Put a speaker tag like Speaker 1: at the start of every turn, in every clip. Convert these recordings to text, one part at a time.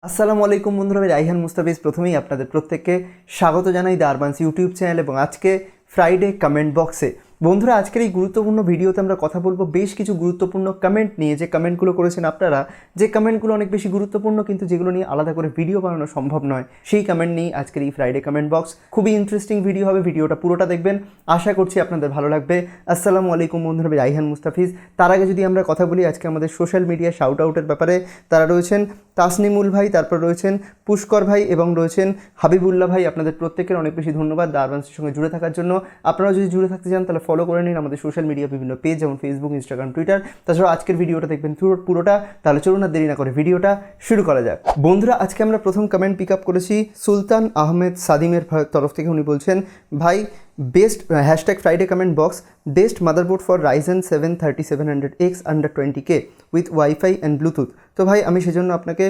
Speaker 1: আসসালামু আলাইকুম বন্ধুরা, আমি রাইহান মুস্তাফিজ প্রথমেই আপনাদের প্রত্যেককে স্বাগত জানাই দ্য আরবান্স ইউটিউব চ্যানেল এবং আজকে ফ্রাইডে কমেন্ট বক্সে। বন্ধুরা, আজকের এই গুরুত্বপূর্ণ ভিডিওতে আমরা কথা বলবো বেশ কিছু গুরুত্বপূর্ণ কমেন্ট নিয়ে, যে কমেন্টগুলো করেছেন আপনারা, যে কমেন্টগুলো অনেক বেশি গুরুত্বপূর্ণ কিন্তু যেগুলো নিয়ে আলাদা করে ভিডিও বানানো সম্ভব নয়, সেই কমেন্ট নিয়ে আজকের এই ফ্রাইডে কমেন্ট বক্স। খুবই ইন্টারেস্টিং ভিডিও হবে, ভিডিওটা পুরোটা দেখবেন, আশা করছি আপনাদের ভালো লাগবে। আসসালামু আলাইকুম বন্ধুরা, আমি রাইহান মুস্তাফিজ। তার আগে যদি আমরা কথা বলি আজকে আমাদের সোশ্যাল মিডিয়া শাউট আউটের ব্যাপারে, তারা রয়েছেন তাসনিমুল ভাই, তারপর রয়েছেন পুষ্কর ভাই এবং রয়েছেন হাবিবুল্লাহ ভাই। আপনাদের প্রত্যেকের অনেক বেশি ধন্যবাদ দ্য আরবান্সের সঙ্গে জুড়ে থাকার জন্য। আপনারা যদি জুড়ে থাকতে চান তাহলে ফলো করে নিন আমাদের সোশ্যাল মিডিয়া বিভিন্ন পেজ, যেমন ফেসবুক, ইনস্টাগ্রাম, টুইটার। তাছাড়াও আজকের ভিডিওটা দেখবেন পুরোটা। তাহলে চলুন আর দেরি না করে ভিডিওটা শুরু করা যাক। বন্ধুরা, আজকে আমরা প্রথম কমেন্ট পিক আপ করেছি সুলতান আহমেদ সাদিমের তরফ থেকে। উনি বলছেন, ভাই best hashtag Friday comment box, best motherboard for Ryzen 7 3700X under 20K with wifi and Bluetooth. তো ভাই আমি সেজন্য আপনাকে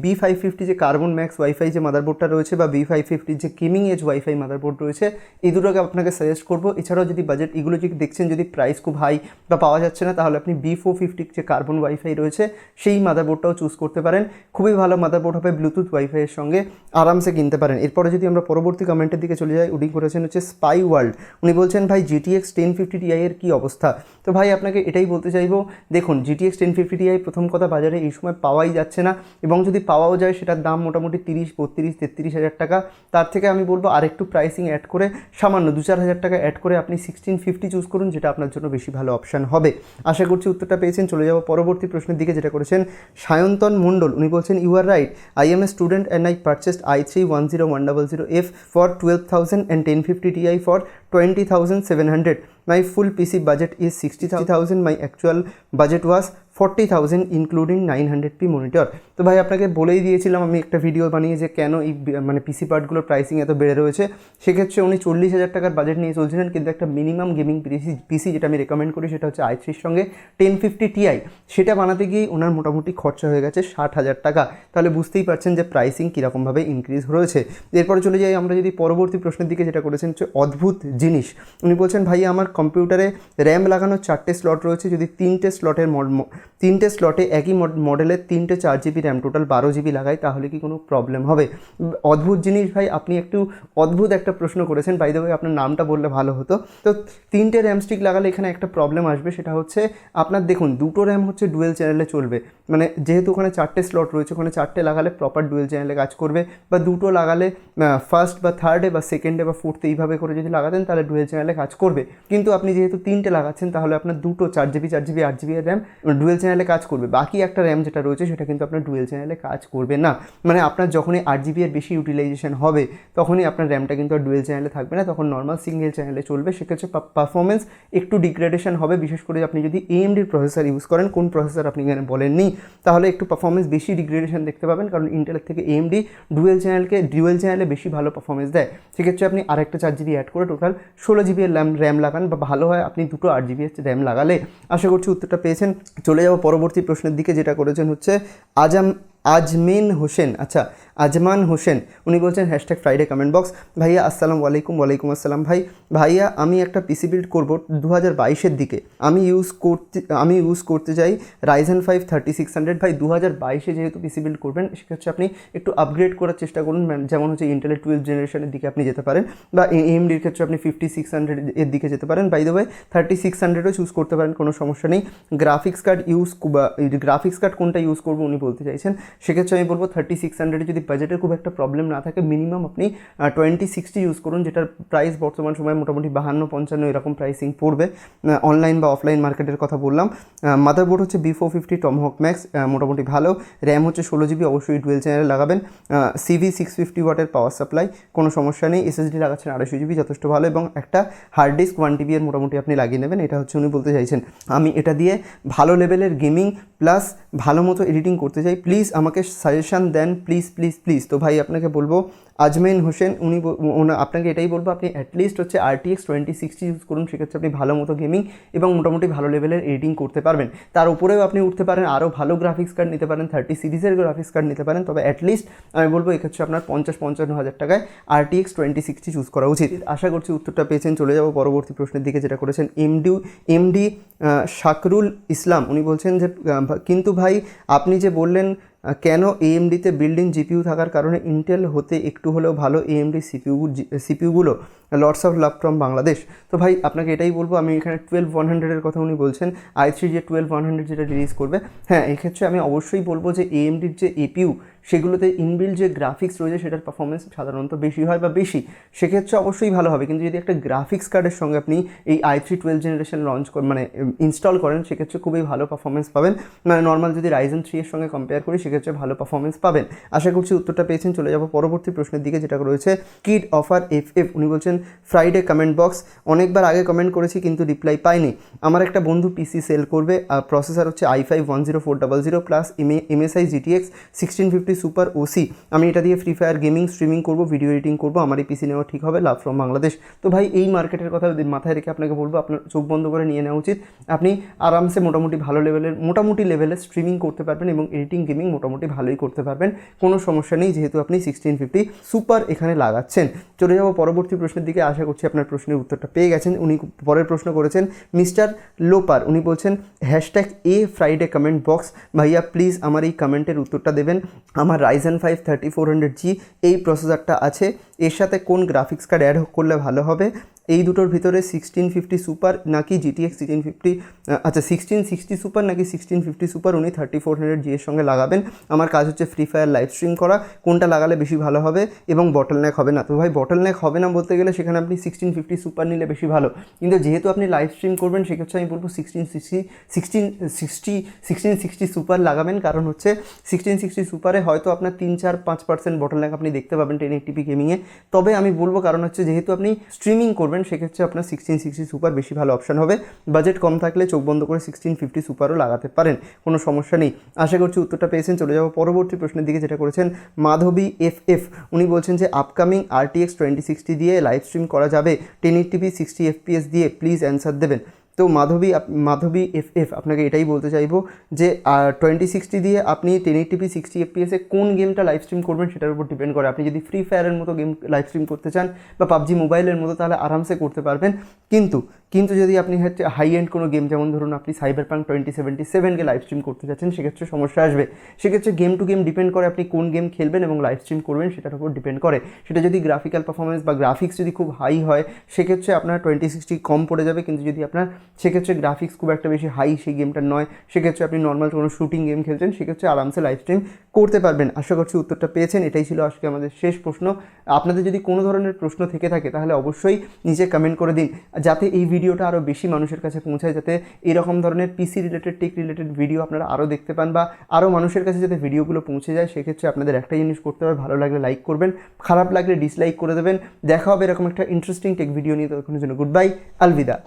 Speaker 1: B550 যে কার্বন ম্যাক্স ওয়াইফাই যে মাদারবোর্ডটা রয়েছে, বা B550 যে গেমিং এজ ওয়াইফাই মাদারবোর্ড রয়েছে, এই দুটোকে আপনাকে সাজেস্ট করবো। এছাড়াও যদি বাজেট এগুলো যদি দেখছেন যদি প্রাইস খুব হাই বা পাওয়া যাচ্ছে না, তাহলে আপনি B450 যে কার্বন ওয়াইফাই রয়েছে সেই মাদারবোর্ডটাও চুজ করতে পারেন। খুবই ভালো মাদারবোর্ড হবে, ব্লুটুথ ওয়াইফাইয়ের সঙ্গে আরামসে কিনতে পারেন। এরপরে যদি আমরা পরবর্তী কমেন্টের দিকে চলে যাই, উনি করেছেন হচ্ছে স্পাই ওয়ার্ল্ড। উনি বলছেন, ভাই GTX 1050 Ti এর কী অবস্থা? তো ভাই আপনাকে এটাই বলতে চাইবো, দেখুন GTX 1050 Ti প্রথম কথা বাজারে এই সময় পাওয়াই যাচ্ছে না, এবং যদি পাওয়াও যায় সেটার দাম মোটামুটি 30, 32, 33 হাজার টাকা। তার থেকে আমি বলবো আরেকটু প্রাইসিং অ্যাড করে, সামান্য 2-4 হাজার টাকা অ্যাড করে আপনি 1650 চুজ করুন, যেটা আপনার জন্য বেশি ভালো অপশান হবে। আশা করছি উত্তরটা পেয়েছেন। চলে যাবো পরবর্তী প্রশ্নের দিকে, যেটা করেছেন সায়ন্তন মণ্ডল। উনি বলছেন, you are right, I am a student and I purchased i3 10100F for 12,000 and 1050 Ti for 20,700. My full PC budget is 60,000. My actual budget was 40,000 including 900p monitor. তো ভাই আপনাকে বলেই দিয়েছিলাম আমি একটা ভিডিও বানিয়ে যে কেন এই পিসি পার্টগুলোর প্রাইসিং এত বেড়ে রয়েছে। সেক্ষেত্রে উনি 40,000 টাকার বাজেট নিয়ে চলছিলেন, কিন্তু একটা মিনিমাম গেমিং পিসি যেটা আমি রেকমেন্ড করি সেটা হচ্ছে i3-র সঙ্গে 1050 Ti। সেটা বানাতে গিয়েই ওনার মোটামুটি খরচা হয়ে গেছে 60,000 টাকা। তাহলে বুঝতেই পারছেন যে প্রাইসিং কীরকমভাবে ইনক্রিজ রয়েছে। এরপরে চলে যাই আমরা যদি পরবর্তী প্রশ্নের দিকে, যেটা করেছেন হচ্ছে অদ্ভুত জিনিস। উনি বলছেন, ভাই আমার কম্পিউটারে র্যাম লাগানোর 4টে স্লট রয়েছে, যদি 3টে স্লটে একই মডেলের 3টে 4GB র্যাম, টোটাল 12GB লাগাই, তাহলে কি কোনো প্রবলেম হবে? অদ্ভুত জিনিস ভাই, আপনি একটু অদ্ভুত একটা প্রশ্ন করেছেন। বাই দ্য ওয়ে আপনার নামটা বললে ভালো হতো। তো 3টে র্যাম স্টিক লাগালে এখানে একটা প্রবলেম আসবে, সেটা হচ্ছে আপনার দেখুন দুটো র্যাম হচ্ছে ডুয়েল চ্যানেলে চলবে, মানে যেহেতু ওখানে 4টে স্লট রয়েছে, ওখানে 4টে লাগালে প্রপার ডুয়েল চ্যানেলে কাজ করবে, বা দুটো লাগালে ফার্স্ট বা থার্ডে বা সেকেন্ডে বা ফোর্থে এইভাবে করে যদি লাগাতেন তাহলে ডুয়েল চ্যানেলে কাজ করবে। কিন্তু আপনি যেহেতু 3টে লাগাচ্ছেন, তাহলে আপনার দুটো 4GB 8GB এর র্যাম ডুয়েল চ্যানেলে কাজ করবে, বাকি একটা র্যাম যেটা রয়েছে সেটা কিন্তু আপনার ডুয়েল চ্যানেলে কাজ করবে না। মানে আপনার যখনই 8GB এর বেশি ইউটিলাইজেশন হবে তখনই আপনার র্যামটা কিন্তু আর ডুয়েল চ্যানেলে থাকবে না, তখন নর্মাল সিঙ্গেল চ্যানেলে চলবে। সেক্ষেত্রে পারফরমেন্স একটু ডিগ্রেডেশন হবে, বিশেষ করে আপনি যদি AMDর প্রসেসর ইউজ করেন। কোন প্রসেসর আপনি এখানে বলেননি, তাহলে একটু পারফরমেন্স বেশি ডিগ্রেডেশন দেখতে পাবেন, কারণ ইন্টেলের থেকে AMD ডুয়েল চ্যানেলে বেশি ভালো পারফরমেন্স দেয়। সেক্ষেত্রে আপনি আরেকটা 4GB অ্যাড করে টোটাল 16GB এর র্যাম লাগান, বা ভালো হয় আপনি দুটো 8GB র্যাম লাগালে। আশা করছি উত্তরটা পেয়েছেন। চলে যাবো পরবর্তী প্রশ্নের দিকে, যেটা করেছেন হচ্ছে আজমান হোসেন। উনি বলছেন হ্যাশট্যাগ ফ্রাইডে কমেন্ট বক্স, ভাইয়া আসসালামু আলাইকুম। ওয়ালাইকুম আসসালাম। ভাইয়া আমি একটা পিসি বিল্ড করবো 2022-এর দিকে। আমি ইউজ করতে চাই রাইজেন 5 3600। ভাই 2022-এ যেহেতু পিসি বিল্ড করবেন, সেক্ষেত্রে আপনি একটু আপগ্রেড করার চেষ্টা করুন, যেমন হচ্ছে ইন্টেলের 12th জেনারেশনের দিকে আপনি যেতে পারেন, বা AMDর ক্ষেত্রে আপনি 5600 এর দিকে যেতে পারেন। বাই দ্য ওয়ে 3600ও চুজ করতে পারেন, কোনো সমস্যা নেই। গ্রাফিক্স কার্ড কোনটা ইউজ করবো উনি বলতে চাইছেন। সেক্ষেত্রে আমি বলবো 3600 যদি বাজেটের খুব একটা প্রবলেম না থাকে, মিনিমাম আপনি 2060 ইউজ করুন, যেটার প্রাইস বর্তমান সময়ে মোটামুটি 52-55 এরকম প্রাইসিং পড়বে, অনলাইন বা অফলাইন মার্কেটের কথা বললাম। মাদারবোর্ড হচ্ছে B450 টমহক ম্যাক্স, মোটামুটি ভালো। র্যাম হচ্ছে 16GB, অবশ্যই ডুয়েল চ্যানেলে লাগাবেন। CV 650 ওয়াটের পাওয়ার সাপ্লাই, কোনো সমস্যা নেই। SSD লাগাচ্ছেন 250GB, যথেষ্ট ভালো। এবং একটা হার্ড ডিস্ক 1TB এর মোটামুটি আপনি লাগিয়ে নেবেন, এটা হচ্ছে উনি বলতে চাইছেন। আমি এটা দিয়ে ভালো লেভেলের গেমিং প্লাস ভালো মতো এডিটিং করতে চাই, প্লিজ আমাকে সাজেশান দেন প্লিজ। তো ভাই আপনাকে বলবো আজমেন হোসেন, আপনাকে এটাই বলবো, আপনি অ্যাটলিস্ট হচ্ছে RTX 2060 ইউজ করুন। সেক্ষেত্রে আপনি ভালো মতো গেমিং এবং মোটামুটি ভালো লেভেলের এডিটিং করতে পারবেন। তার উপরেও আপনি উঠতে পারেন, আরও ভালো গ্রাফিক্স কার্ড নিতে পারেন, 30 সিরিজের গ্রাফিক্স কার্ড নিতে পারেন। তবে অ্যাটলিস্ট আমি বলবো এক্ষেত্রে আপনার 50-55 হাজার টাকায় RTX 2060 চুজ করা উচিত। আশা করছি উত্তরটা পেয়েছেন। চলে যাবো পরবর্তী প্রশ্নের দিকে, যেটা করেছেন এমডি শাকরুল ইসলাম। উনি বলছেন যে কিন্তু ভাই আপনি যে বললেন কেন এএমডিতে বিল্ডিং জিপিইউ থাকার কারণে ইন্টেল হতে একটু হলেও ভালো এএমডি সিপিইউগুলো? Lots of love from Bangladesh. তো ভাই আপনাকে এটাই বলবো, আমি এখানে 12100-এর কথা উনি বলছেন, i3 যে 12100 যেটা রিলিজ করবে, হ্যাঁ এক্ষেত্রে আমি অবশ্যই বলবো যে এএমডির যে এপিইউ সেগুলোতে ইনবিল্ড যে গ্রাফিক্স রয়েছে সেটার পারফরমেন্স সাধারণত বেশি হয় বা বেশি, সেক্ষেত্রে অবশ্যই ভালো হবে। কিন্তু যদি একটা গ্রাফিক্স কার্ডের সঙ্গে আপনি এই i3 12 জেনারেশন লঞ্চ মানে ইনস্টল করেন, সেক্ষেত্রে খুবই ভালো পারফরমেন্স পাবেন। মানে নর্মাল যদি রাইজেন 3 এর সঙ্গে কম্পেয়ার করি সেক্ষেত্রে ভালো পারফরমেন্স পাবেন। আশা করছি উত্তরটা পেয়েছেন। চলে যাবো পরবর্তী প্রশ্নের দিকে, যেটা রয়েছে কিড অফার এফ। উনি বলছেন ফ্রাইডে কমেন্ট বক্স, অনেকবার আগে কমেন্ট করেছি কিন্তু রিপ্লাই পাইনি। আমার একটা বন্ধু পিসি সেল করবে, প্রসেসর হচ্ছে i5 10400 plus MSI GTX 1650 super OC. আমি এটা দিয়ে ফ্রি ফায়ার গেমিং স্ট্রিমিং করবো, ভিডিও এডিটিং করবো, আমার এই পিসি নেওয়া ঠিক হবে? লাভ ফ্রম বাংলাদেশ। তো ভাই এই মার্কেটের কথা মাথায় রেখে আপনাকে বলবো আপনার চোখ বন্ধ করে নিয়ে নেওয়া উচিত। আপনি আরামসে মোটামুটি ভালো মোটামুটি লেভেলের স্ট্রিমিং করতে পারবেন এবং এডিটিং গেমিং মোটামুটি ভালোই করতে পারবেন, কোনো সমস্যা নেই, যেহেতু আপনি 1650 সুপার এখানে লাগাচ্ছেন। চলে যাবো পরবর্তী প্রশ্নের দিকে। আশা করছি আপনার প্রশ্নের উত্তরটা পেয়ে গেছেন। উনি পরের প্রশ্ন করেছেন মিস্টার লোপার। উনি বলছেন #A ফ্রাইডে কমেন্ট বক্স, ভাইয়া প্লিজ আমার এই কমেন্টের উত্তরটা দেবেন। আমার রাইজেন 5 3400G এই প্রসেসরটা আছে, এর সাথে কোন গ্রাফিক্স কার্ড অ্যাড করলে ভালো হবে? এই দুটোর ভিতরে 1650 সুপার নাকি GTX 1660 সুপার নাকি 1650 সুপার উনি 3400G এর সঙ্গে লাগাবেন। আমার কাজ হচ্ছে ফ্রি ফায়ার লাইভ স্ট্রিম করা, কোনটা লাগালে বেশি ভালো হবে এবং বটলনেক হবে না? তো ভাই বটলনেক হবে না বলতে গেলে সেখানে আপনি 1650 সুপার নিলে বেশি ভালো, কিন্তু যেহেতু আপনি লাইভ স্ট্রিম করবেন সেক্ষেত্রে আমি বলবো 1660 সুপার লাগাবেন। কারণ হচ্ছে 1660 সুপারে হয়তো আপনার 3-4-5% বটলনেক আপনি দেখতে পাবেন 1080p গেমিংয়ে। তবে আমি বলবো কারণ হচ্ছে যেহেতু আপনি স্ট্রিমিং করবেন সেক্ষেত্রে আপনার 1660 সুপার বেশি ভালো অপশান হবে। বাজেট কম থাকলে চোখ বন্ধ করে 1650 সুপারও লাগাতে পারেন, কোনো সমস্যা নেই। আশা করছি উত্তরটা পেয়েছেন। চলে যাবো পরবর্তী প্রশ্নের দিকে, যেটা করেছেন মাধবী এফ। উনি বলছেন যে আপকামিং RTX 2060 দিয়ে লাইভ স্ট্রিম করা যাবে 1080p 60 FPS দিয়ে? প্লিজ অ্যান্সার দেবেন। তো মাধবী এফ আপনাকে এটাই বলতে চাইবো যে 2060 দিয়ে আপনি 1080p 60 FPS-এ কোন গেমটা লাইভ স্ট্রিম করবেন সেটার উপর ডিপেন্ড করে। আপনি যদি ফ্রি ফায়ারের মতো গেম লাইভ স্ট্রিম করতে চান বা পাবজি মোবাইলের মতো, তাহলে আরামসে করতে পারবেন। কিন্তু যদি আপনি হচ্ছে হাই এন্ড কোনো গেম, যেমন ধরুন আপনি সাইবারপাঙ্ক 2077-কে লাইভ স্ট্রিম করতে যাচ্ছেন, সেক্ষেত্রে সমস্যা আসবে। সেক্ষেত্রে গেম টু গেম ডিপেন্ড করে আপনি কোন গেম খেলবেন এবং লাইভ স্ট্রিম করবেন সেটার উপর ডিপেন্ড করে। সেটা যদি গ্রাফিক্যাল পারফরমেন্স বা গ্রাফিক্স যদি খুব হাই হয় সেক্ষেত্রে আপনার 2060 কম পড়ে যাবে, কিন্তু যদি আপনার সেক্ষেত্রে গ্রাফিক্স খুব একটা বেশি হাই সেই গেমটা নয়, সেক্ষেত্রে আপনি নর্মাল কোনো শুটিং গেম খেলছেন, সেক্ষেত্রে আরামসে লাইভ স্ট্রিম করতে পারবেন। আশা করছি উত্তরটা পেয়েছেন। এটাই ছিল আজকে আমাদের শেষ প্রশ্ন। আপনাদের যদি কোনো ধরনের প্রশ্ন থেকে থাকে তাহলে অবশ্যই নিচে কমেন্ট করে দিন, যাতে এই ভিডিওটা আরও বেশি মানুষের কাছে পৌঁছায়, যাতে এরকম ধরনের পিসি রিলেটেড টেক রিলেটেড ভিডিও আপনারা আরও দেখতে পান বা আরও মানুষের কাছে যাতে ভিডিওগুলো পৌঁছে যায়। সেক্ষেত্রে আপনাদের একটা জিনিস করতে হবে, ভালো লাগলে লাইক করবেন, খারাপ লাগলে ডিসলাইক করে দেবেন। দেখা হবে এরকম একটা ইন্টারেস্টিং টেক ভিডিও নিয়ে। ততক্ষণের জন্য গুড বাই, আলবিদা।